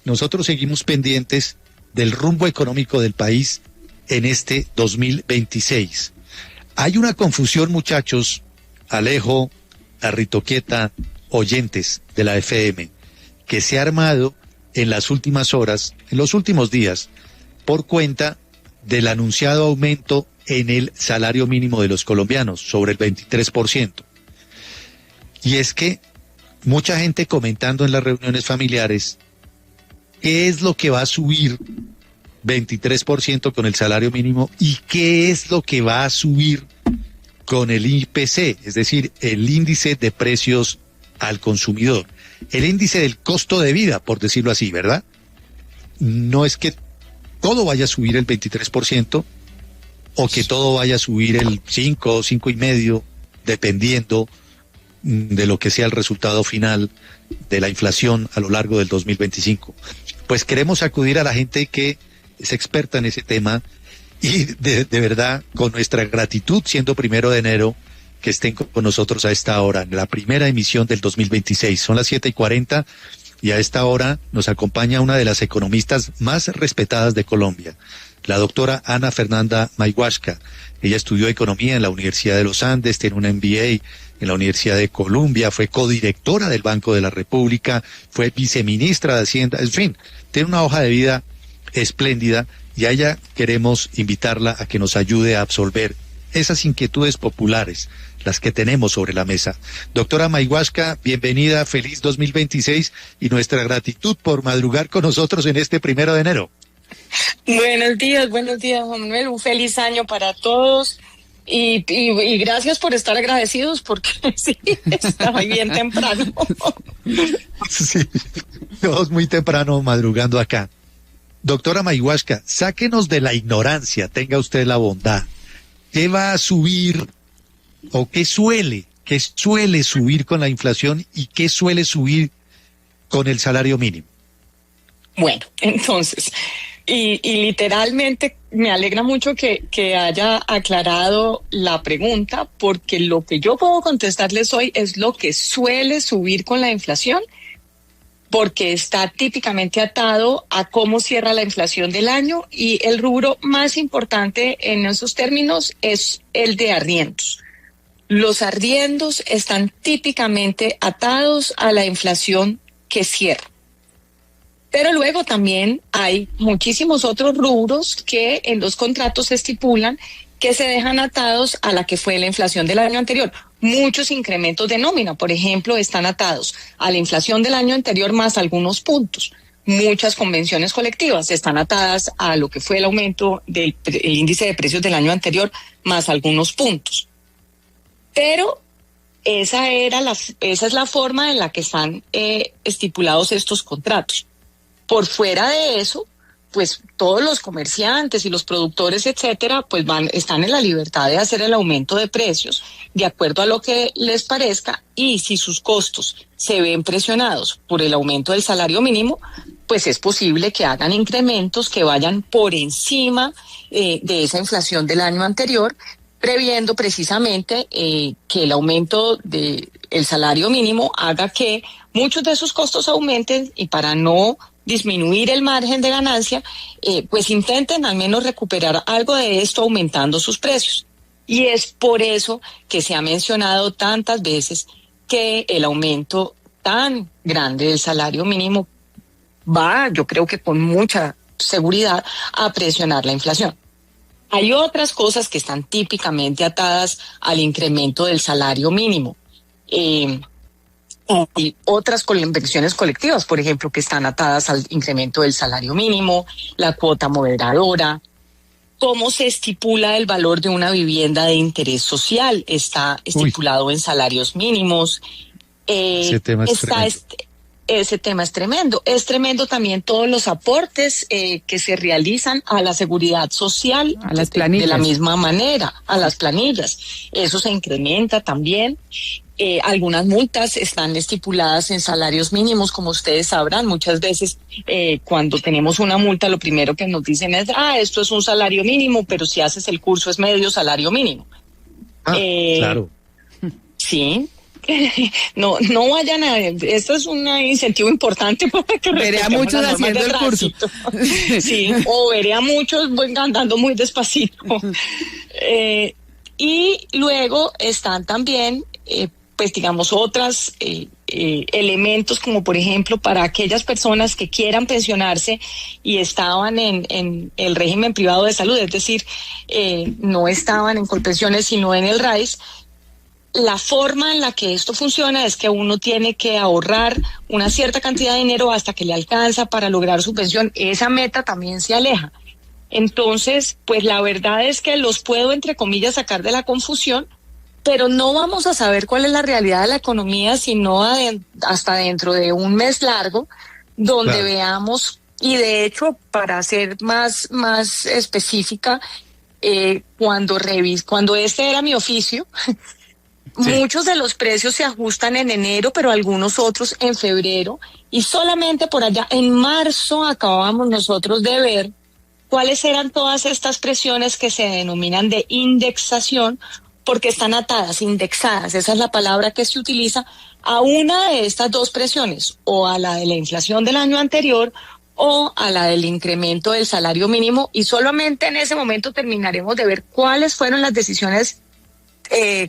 nosotros seguimos pendientes del rumbo económico del país en este 2026. Hay una confusión, muchachos, Alejo, Arritoquieta, oyentes de la FM, que se ha armado en las últimas horas, en los últimos días, por cuenta del anunciado aumento en el salario mínimo de los colombianos, sobre el 23%. Y es que mucha gente comentando en las reuniones familiares, ¿qué es lo que va a subir 23% con el salario mínimo y qué es lo que va a subir con el IPC, es decir, el índice de precios al consumidor, el índice del costo de vida, por decirlo así, ¿verdad? No es que todo vaya a subir el 23% o que todo vaya a subir el 5 o 5,5%, dependiendo de lo que sea el resultado final de la inflación a lo largo del 2025. Pues queremos acudir a la gente que es experta en ese tema y de verdad, con nuestra gratitud, siendo 1 de enero, que estén con nosotros a esta hora, en la primera emisión del 2026. Son las 7:40 y a esta hora nos acompaña una de las economistas más respetadas de Colombia, la doctora Ana Fernanda Mayhuasca. Ella estudió economía en la Universidad de los Andes, tiene un MBA en la Universidad de Columbia, fue codirectora del Banco de la República, fue viceministra de Hacienda, en fin, tiene una hoja de vida espléndida y a ella queremos invitarla a que nos ayude a absolver esas inquietudes populares, las que tenemos sobre la mesa. Doctora Mayhuasca, bienvenida, feliz 2026 y nuestra gratitud por madrugar con nosotros en este 1 de enero. Buenos días, Juan Manuel, un feliz año para todos y gracias por estar agradecidos porque sí, estaba bien temprano. Sí, todos muy temprano madrugando acá. Doctora Mayhuasca, sáquenos de la ignorancia, tenga usted la bondad. ¿Qué va a subir o qué suele subir con la inflación y qué suele subir con el salario mínimo? Bueno, entonces, y literalmente me alegra mucho que haya aclarado la pregunta, porque lo que yo puedo contestarles hoy es lo que suele subir con la inflación, porque está típicamente atado a cómo cierra la inflación del año y el rubro más importante en esos términos es el de arriendos. Los arriendos están típicamente atados a la inflación que cierra. Pero luego también hay muchísimos otros rubros que en los contratos se estipulan que se dejan atados a la que fue la inflación del año anterior. Muchos incrementos de nómina, por ejemplo, están atados a la inflación del año anterior más algunos puntos. Muchas convenciones colectivas están atadas a lo que fue el aumento del índice de precios del año anterior más algunos puntos. Pero esa es la forma en la que están estipulados estos contratos. Por fuera de eso, pues todos los comerciantes y los productores, etcétera, pues están en la libertad de hacer el aumento de precios de acuerdo a lo que les parezca, y si sus costos se ven presionados por el aumento del salario mínimo, pues es posible que hagan incrementos que vayan por encima de esa inflación del año anterior, previendo precisamente que el aumento del salario mínimo haga que muchos de esos costos aumenten, y para no disminuir el margen de ganancia, pues intenten al menos recuperar algo de esto aumentando sus precios. Y es por eso que se ha mencionado tantas veces que el aumento tan grande del salario mínimo va, yo creo que con mucha seguridad, a presionar la inflación. Hay otras cosas que están típicamente atadas al incremento del salario mínimo. Y otras convenciones colectivas, por ejemplo, que están atadas al incremento del salario mínimo, la cuota moderadora, cómo se estipula el valor de una vivienda de interés social, está estipulado en salarios mínimos. Ese tema es tremendo. Ese tema es tremendo. Es tremendo también todos los aportes que se realizan a la seguridad social, a las planillas, de la misma manera, a las planillas. Eso se incrementa también. Algunas multas están estipuladas en salarios mínimos, como ustedes sabrán. Muchas veces cuando tenemos una multa, lo primero que nos dicen es, esto es un salario mínimo, pero si haces el curso es medio salario mínimo. Claro. Sí. no vayan a, esto es un incentivo importante para que veré a muchos haciendo el curso. Sí, o veré a muchos andando muy despacito. Y luego están también, pues digamos, otras elementos, como por ejemplo para aquellas personas que quieran pensionarse y estaban en el régimen privado de salud, es decir, no estaban en Colpensiones sino en el RAIS. La forma en la que esto funciona es que uno tiene que ahorrar una cierta cantidad de dinero hasta que le alcanza para lograr su pensión. Esa meta también se aleja. Entonces, pues la verdad es que los puedo, entre comillas, sacar de la confusión, pero no vamos a saber cuál es la realidad de la economía sino hasta dentro de un mes largo, donde veamos, y de hecho, para ser más específica, cuando este era mi oficio, muchos de los precios se ajustan en enero, pero algunos otros en febrero, y solamente por allá en marzo acabábamos nosotros de ver cuáles eran todas estas presiones que se denominan de indexación, porque están atadas, indexadas, esa es la palabra que se utiliza, a una de estas dos presiones, o a la de la inflación del año anterior, o a la del incremento del salario mínimo, y solamente en ese momento terminaremos de ver cuáles fueron las decisiones,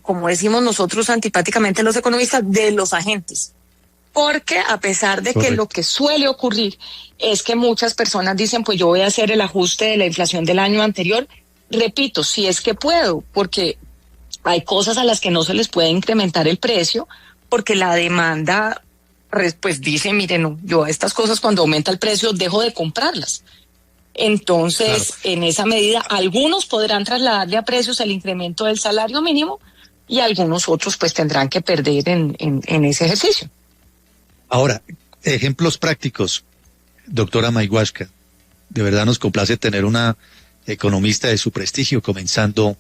como decimos nosotros antipáticamente los economistas, de los agentes. Porque a pesar de que lo que suele ocurrir es que muchas personas dicen, pues yo voy a hacer el ajuste de la inflación del año anterior, repito, si es que puedo, porque hay cosas a las que no se les puede incrementar el precio, porque la demanda, pues dice, miren, no, yo a estas cosas cuando aumenta el precio dejo de comprarlas. Entonces, en esa medida, algunos podrán trasladarle a precios el incremento del salario mínimo y algunos otros pues tendrán que perder en ese ejercicio. Ahora, ejemplos prácticos, doctora Mayhuasca. De verdad nos complace tener una economista de su prestigio comenzando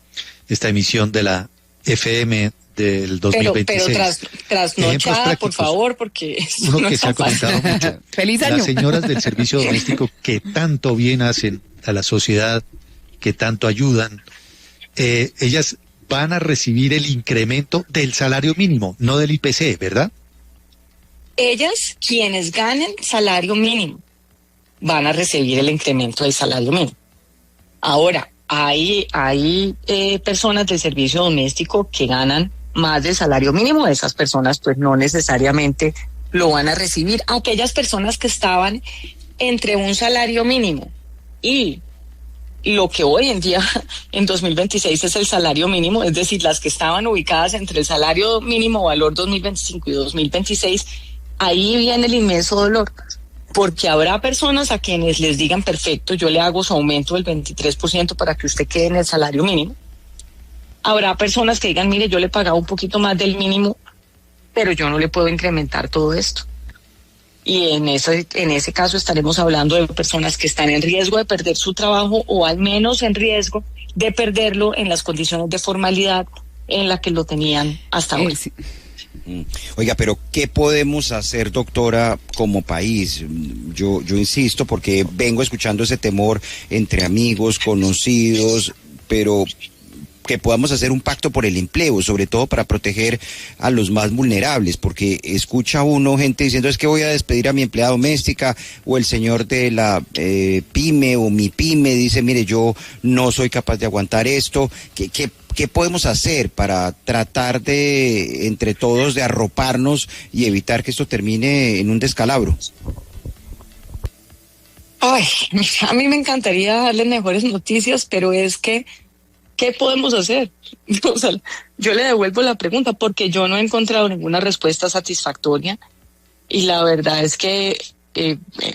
esta emisión de la FM del 2026. Pero trasnochada, por favor, porque uno no que se ha comentado mucho. ¡Feliz año! Las señoras del servicio doméstico que tanto bien hacen a la sociedad, que tanto ayudan, ellas van a recibir el incremento del salario mínimo, no del IPC, ¿verdad? Ellas, quienes ganen salario mínimo, van a recibir el incremento del salario mínimo. Ahora, hay personas del servicio doméstico que ganan más del salario mínimo. Esas personas pues no necesariamente lo van a recibir. Aquellas personas que estaban entre un salario mínimo y lo que hoy en día en 2026 es el salario mínimo, es decir, las que estaban ubicadas entre el salario mínimo valor 2025 y 2026, ahí viene el inmenso dolor, porque habrá personas a quienes les digan, perfecto, yo le hago su aumento del 23% para que usted quede en el salario mínimo. Habrá personas que digan, mire, yo le pagaba un poquito más del mínimo, pero yo no le puedo incrementar todo esto. Y en ese caso estaremos hablando de personas que están en riesgo de perder su trabajo o al menos en riesgo de perderlo en las condiciones de formalidad en la que lo tenían hasta ahora. Sí. Oiga, pero ¿qué podemos hacer, doctora, como país? Yo insisto, porque vengo escuchando ese temor entre amigos, conocidos, pero que podamos hacer un pacto por el empleo, sobre todo para proteger a los más vulnerables, porque escucha uno gente diciendo, es que voy a despedir a mi empleada doméstica, o el señor de la pyme o mi pyme dice, mire, yo no soy capaz de aguantar esto. ¿Qué podemos hacer para tratar de, entre todos, de arroparnos y evitar que esto termine en un descalabro? Ay, a mí me encantaría darles mejores noticias, pero es que, ¿qué podemos hacer? O sea, yo le devuelvo la pregunta porque yo no he encontrado ninguna respuesta satisfactoria y la verdad es que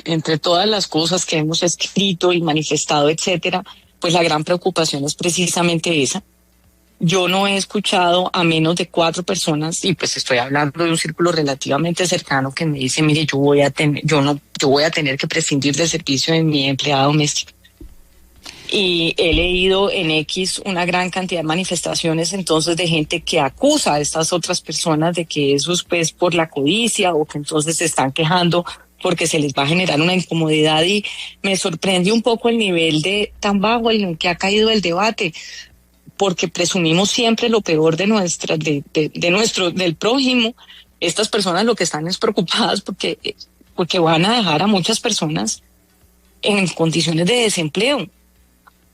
entre todas las cosas que hemos escrito y manifestado, etcétera, pues la gran preocupación es precisamente esa. Yo no he escuchado a menos de 4 personas, y pues estoy hablando de un círculo relativamente cercano, que me dice, mire, yo voy a tener que prescindir del servicio de mi empleada doméstica. Y he leído en X una gran cantidad de manifestaciones entonces de gente que acusa a estas otras personas de que eso es pues por la codicia, o que entonces se están quejando porque se les va a generar una incomodidad, y me sorprende un poco el nivel de tan bajo en el que ha caído el debate. porque presumimos siempre lo peor de del prójimo. Estas personas lo que están es preocupadas porque van a dejar a muchas personas en condiciones de desempleo.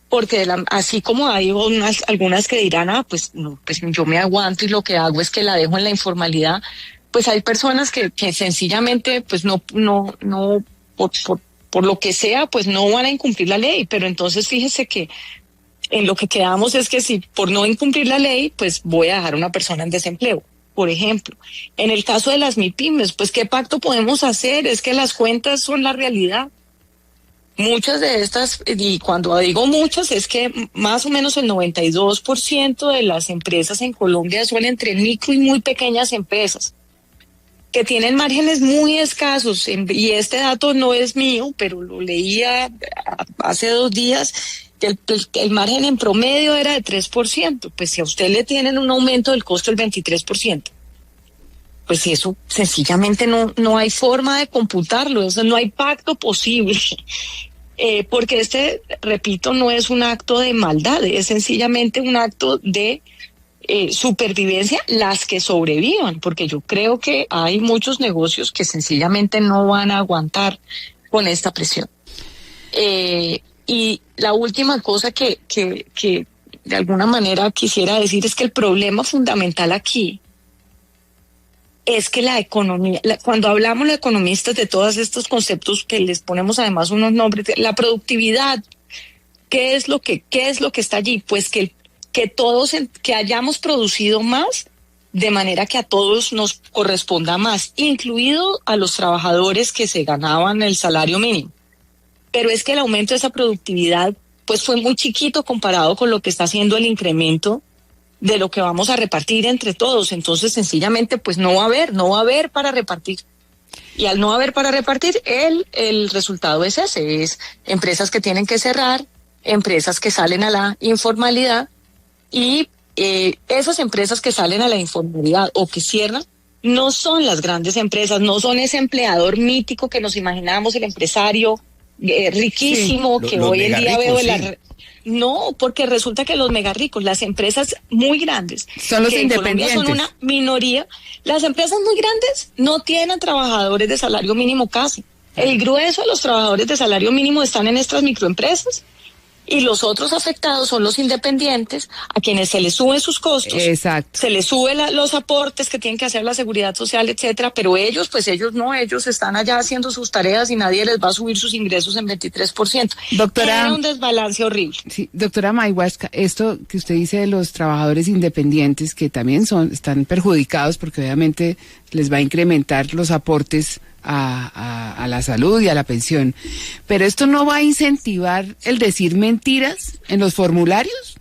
Porque así como hay algunas que dirán, pues no, pues yo me aguanto y lo que hago es que la dejo en la informalidad, pues hay personas que sencillamente pues no por lo que sea pues no van a incumplir la ley. Pero entonces fíjese que en lo que quedamos es que si por no incumplir la ley pues voy a dejar a una persona en desempleo. Por ejemplo, en el caso de las MIPYMES, pues ¿qué pacto podemos hacer? Es que las cuentas son la realidad. Muchas de estas, y cuando digo muchas, es que más o menos el 92% de las empresas en Colombia son entre micro y muy pequeñas empresas, que tienen márgenes muy escasos, y este dato no es mío, pero lo leía hace 2 días, que el margen en promedio era de 3%, pues si a usted le tienen un aumento del costo del 23%, pues si eso sencillamente no hay forma de computarlo, eso no hay pacto posible, porque repito, no es un acto de maldad, es sencillamente un acto de supervivencia, las que sobrevivan, porque yo creo que hay muchos negocios que sencillamente no van a aguantar con esta presión. Y la última cosa que de alguna manera quisiera decir es que el problema fundamental aquí es que la economía, cuando hablamos los economistas de todos estos conceptos que les ponemos además unos nombres, la productividad, ¿qué es lo que está allí? Pues que hayamos producido más, de manera que a todos nos corresponda más, incluido a los trabajadores que se ganaban el salario mínimo. Pero es que el aumento de esa productividad pues fue muy chiquito comparado con lo que está haciendo el incremento de lo que vamos a repartir entre todos. Entonces sencillamente pues no va a haber para repartir. Y al no haber para repartir, el resultado es ese, es empresas que tienen que cerrar, empresas que salen a la informalidad, y esas empresas que salen a la informalidad o que cierran no son las grandes empresas, no son ese empleador mítico que nos imaginamos, el empresario riquísimo, sí, que hoy en día veo en la... No, porque resulta que los mega ricos, las empresas muy grandes, son los independientes, son una minoría. Las empresas muy grandes no tienen trabajadores de salario mínimo casi. El grueso de los trabajadores de salario mínimo están en estas microempresas, y los otros afectados son los independientes, a quienes se les suben sus costos. Exacto. Se les suben los aportes que tienen que hacer la seguridad social, etcétera, pero ellos están allá haciendo sus tareas y nadie les va a subir sus ingresos en 23%. Doctora, era un desbalance horrible. Sí, doctora Mayhuasca, esto que usted dice de los trabajadores independientes, que también están perjudicados porque obviamente les va a incrementar los aportes a la salud y a la pensión, pero esto no va a incentivar el decir mentiras en los formularios.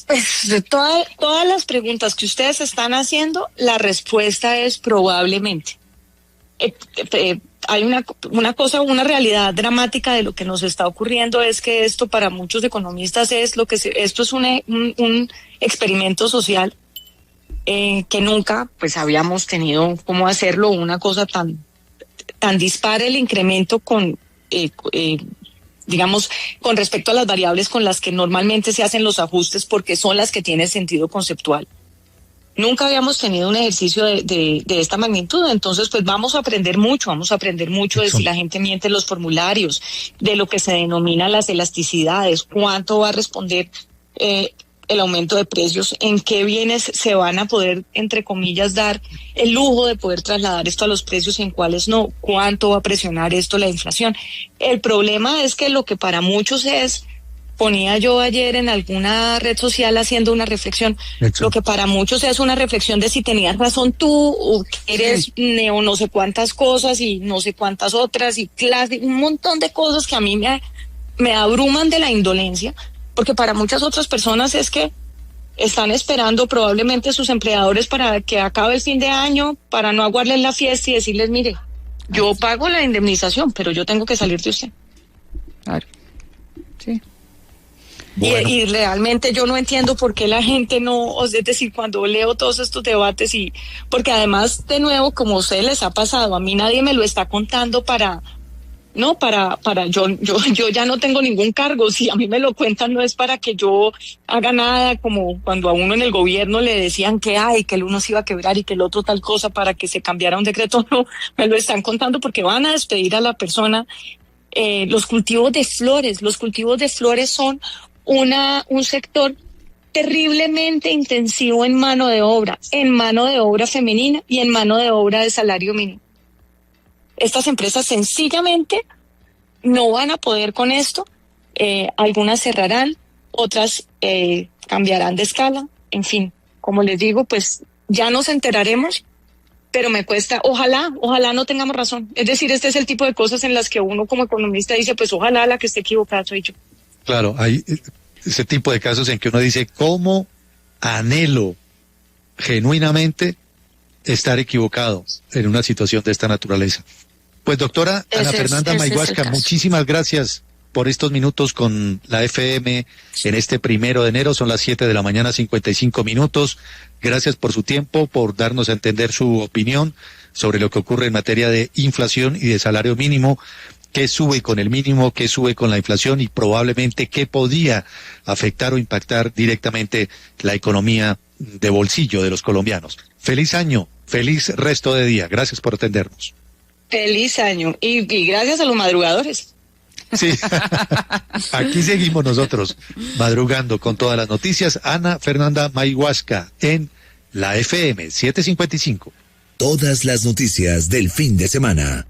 Pues de todas las preguntas que ustedes están haciendo, la respuesta es probablemente. Hay una realidad dramática de lo que nos está ocurriendo, es que esto para muchos economistas esto es un experimento social que nunca pues habíamos tenido cómo hacerlo, una cosa tan dispar el incremento digamos, con respecto a las variables con las que normalmente se hacen los ajustes, porque son las que tienen sentido conceptual. Nunca habíamos tenido un ejercicio de esta magnitud, entonces pues vamos a aprender mucho de si la gente miente en los formularios, de lo que se denomina las elasticidades, cuánto va a responder el aumento de precios, en qué bienes se van a poder, entre comillas, dar el lujo de poder trasladar esto a los precios, en cuáles no, cuánto va a presionar esto la inflación. El problema es que lo que para muchos ponía yo ayer en alguna red social haciendo una reflexión, lo que para muchos es una reflexión de si tenías razón tú, o que eres neo no sé cuántas cosas y no sé cuántas otras, y un montón de cosas que a mí me abruman de la indolencia, porque para muchas otras personas es que están esperando probablemente sus empleadores para que acabe el fin de año, para no aguarles la fiesta y decirles, mire, yo pago la indemnización, pero yo tengo que salir de usted. Claro. Sí. Bueno. Y realmente yo no entiendo por qué la gente no, es decir, cuando leo todos estos debates, porque además, de nuevo, como a ustedes les ha pasado, a mí nadie me lo está contando para No, yo ya no tengo ningún cargo. Si a mí me lo cuentan, no es para que yo haga nada, como cuando a uno en el gobierno le decían que que el uno se iba a quebrar y que el otro tal cosa para que se cambiara un decreto. No, me lo están contando porque van a despedir a la persona. Los cultivos de flores son un sector terriblemente intensivo en mano de obra femenina y en mano de obra de salario mínimo. Estas empresas sencillamente no van a poder con esto. Algunas cerrarán, otras cambiarán de escala. En fin, como les digo, pues ya nos enteraremos, pero me cuesta, ojalá no tengamos razón. Es decir, este es el tipo de cosas en las que uno como economista dice, pues ojalá la que esté equivocada soy yo. Claro, hay ese tipo de casos en que uno dice, ¿cómo anhelo genuinamente estar equivocado en una situación de esta naturaleza? Pues doctora Ana Fernanda Mayhuasca, muchísimas gracias por estos minutos con la FM en este 1 de enero, son las 7 de la mañana, 55 minutos. Gracias por su tiempo, por darnos a entender su opinión sobre lo que ocurre en materia de inflación y de salario mínimo, qué sube con el mínimo, qué sube con la inflación y probablemente qué podía afectar o impactar directamente la economía de bolsillo de los colombianos. Feliz año, feliz resto de día. Gracias por atendernos. Feliz año y gracias a los madrugadores. Sí, aquí seguimos nosotros madrugando con todas las noticias. Ana Fernanda Mayhuasca en la FM 755. Todas las noticias del fin de semana.